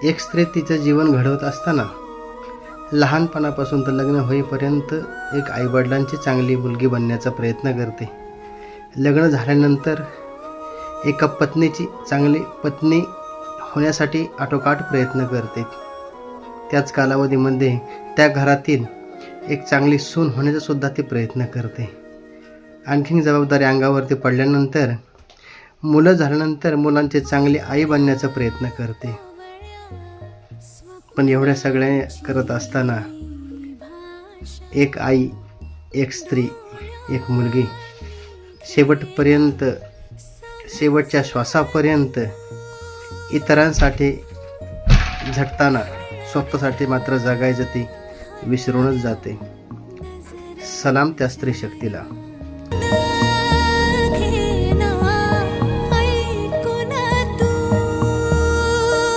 एक स्त्री तिचं जीवन घडवत असताना लहानपणापासून तर लग्न होईपर्यंत एक आईवडिलांची चांगली मुलगी बनण्याचा प्रयत्न करते. लग्न झाल्यानंतर एका पत्नीची चांगली पत्नी होण्यासाठी आटोकाट प्रयत्न करते. त्याच कालावधीमध्ये त्या घरातील एक चांगली सून होण्याचा सुद्धा ती प्रयत्न करते. आणखीन जबाबदारी अंगावरती पडल्यानंतर मुलं झाल्यानंतर मुलांची चांगली आई बनण्याचा प्रयत्न करते. पण एवढ्या सगळ्या करत असताना एक आई, एक स्त्री, एक मुलगी शेवटपर्यंत, शेवटच्या श्वासापर्यंत इतरांसाठी झटताना स्वतःसाठी मात्र जगायचं ती विसरूनच जाते. सलाम त्या स्त्री शक्तीला.